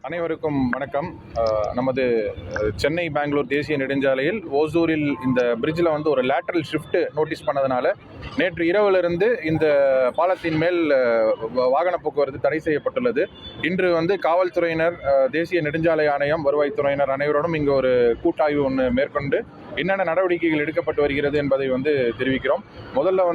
அனைவருக்கும் வணக்கம். நமது சென்னை பெங்களூர் தேசிய நெடுஞ்சாலையில் ஓசூரில் இந்த பிரிட்ஜில் ஒரு லேட்டரல் ஷிஃப்ட் நோட்டீஸ் பண்ணதுனால நேற்று இரவிலிருந்து இந்த பாலத்தின் மேல் வாகன போக்குவரத்து தடை செய்யப்பட்டுள்ளது. இன்று காவல்துறையினர், தேசிய நெடுஞ்சாலை ஆணையம், வருவாய்த்துறையினர் அனைவரோடும் இங்கு ஒரு கூட்டாய்வு ஒன்று மேற்கொண்டு என்னென்ன நடவடிக்கைகள் எடுக்கப்பட்டு வருகிறது என்பதை தெரிவிக்கிறோம். முதல்ல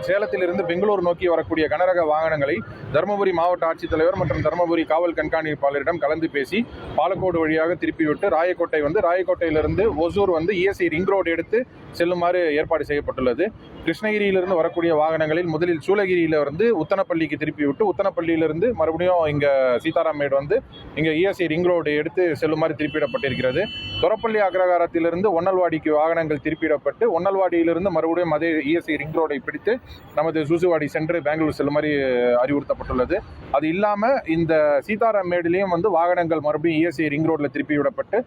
சேலத்திலிருந்து பெங்களூர் நோக்கி வரக்கூடிய கனரக வாகனங்களை தருமபுரி மாவட்ட ஆட்சித்தலைவர் மற்றும் தருமபுரி காவல் கண்காணிப்பாளரிடம் கலந்து பேசி பாலக்கோடு வழியாக திருப்பிவிட்டு ராயக்கோட்டையிலிருந்து ஒசூர் இஎஸ்ஐ ரிங் ரோடு எடுத்து செல்லுமாறு ஏற்பாடு செய்யப்பட்டுள்ளது. கிருஷ்ணகிரியிலிருந்து வரக்கூடிய வாகனங்களில் முதலில் சூளகிரியிலிருந்து உத்தனப்பள்ளிக்கு திருப்பிவிட்டு உத்தனப்பள்ளியிலிருந்து மறுபடியும் இங்கே சீதாராமேடு இங்கே இஎஸ்ஐ ரிங் ரோடு எடுத்து செல்லுமாறு திருப்பிடப்பட்டிருக்கிறது. தொரப்பள்ளி அக்ரகாரத்திலிருந்து ஒன்னல்வாடிக்கு வாகனங்கள் திருப்பிடப்பட்டு ஒன்னல்வாடியிலிருந்து மறுபடியும் அதே இஎஸ்ஐ ரிங் ரோடை பிடித்து நமது சூசுவாடி சென்று பெங்களூர் செல்லுமாறு அறிவுறுத்தப்பட்டுள்ளது. அது இல்லாமல் இந்த சீதாராமேடுலேயும் வாகனங்கள் மறுபடியும் இஎஸ்ஐ ரிங் ரோடில் திருப்பி விடப்பட்டு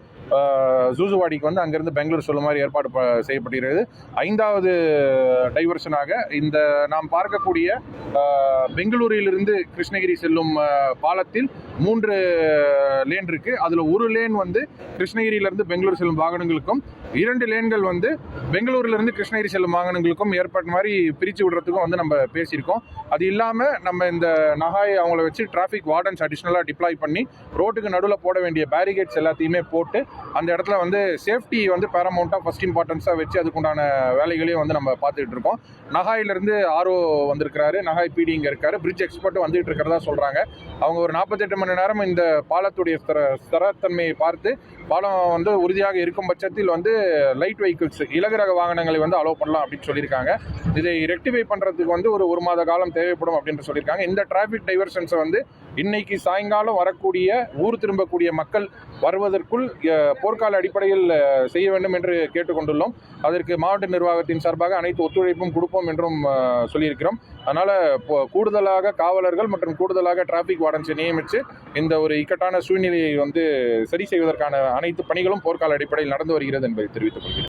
சூசுவாடிக்கு அங்கிருந்து பெங்களூர் செல்லுமாறு ஏற்பாடு செய்யப்படுகிறது. 5வது டைவர்ஷனாக இந்த நாம் பார்க்கக்கூடிய பெங்களூரிலிருந்து கிருஷ்ணகிரி செல்லும் பாலத்தில் 3 லேன் இருக்கு. அதில் ஒரு லேன் கிருஷ்ணகிரியிலிருந்து பெங்களூர் செல்லும் வாகனங்களுக்கும், 2 லேன்கள் பெங்களூரிலிருந்து கிருஷ்ணகிரி செல்லும் வாகனங்களுக்கும் ஏற்பட்ட மாதிரி பிரித்து விடுறதுக்கும் நம்ம பேசியிருக்கோம். அது இல்லாமல் நம்ம இந்த நகாய் அவங்கள வச்சு டிராஃபிக் வார்டன்ஸ் அடிஷ்னலாக டிப்ளாய் பண்ணி ரோட்டுக்கு நடுவில் போட வேண்டிய பேரிகேட்ஸ் எல்லாத்தையுமே போட்டு அந்த இடத்துல சேஃப்டி பேரமௌண்ட்டாக ஃபர்ஸ்ட் இம்பார்ட்டன்ஸாக வச்சு அதுக்குண்டான வேலைகளையும் நம்ம பார்த்துட்டு இருக்கோம். நகாயிலிருந்து ஆர்ஓ வந்திருக்கிறாரு, நகாய் பிடி இங்கே இருக்காரு, பிரிட்ஜ் எக்ஸ்பர்ட்டும் வந்துட்டு இருக்கிறதா சொல்கிறாங்க. அவங்க ஒரு 48 மணி நேரம் இந்த பாலத்துடைய ஸ்திரத்தன்மையை பார்த்து பாலம் உறுதியாக இருக்கும் பட்சத்தில் லைட் வெஹிக்கிள்ஸ், இலகுரக வாகனங்களை அலோவ் பண்ணலாம் அப்படின்னு சொல்லியிருக்காங்க. இதை ரெக்டிஃபை பண்ணுறதுக்கு ஒரு மாத காலம் தேவைப்படும் அப்படின்னு சொல்லியிருக்காங்க. இந்த டிராஃபிக் டைவர்ஷன்ஸை இன்னைக்கு சாயங்காலம் வரக்கூடிய ஊர் திரும்பக்கூடிய மக்கள் வருவதற்குள் போர்க்கால அடிப்படையில் செய்ய வேண்டும் என்று கேட்டுக்கொண்டுள்ளோம். அதற்கு மாவட்ட நிர்வாகத்தின் சார்பாக அனைத்து ஒத்துழைப்பும் கொடுப்போம் என்றும் சொல்லியிருக்கிறோம். அதனால் கூடுதலாக காவலர்கள் மற்றும் கூடுதலாக டிராஃபிக் வார்டன்ஸை நியமித்து இந்த ஒரு இக்கட்டான சூழ்நிலையை சரி செய்வதற்கான அனைத்து பணிகளும் போர்க்கால அடிப்படையில் நடந்து வருகிறது என்பதை தெரிவித்துக் கொள்கிறேன்.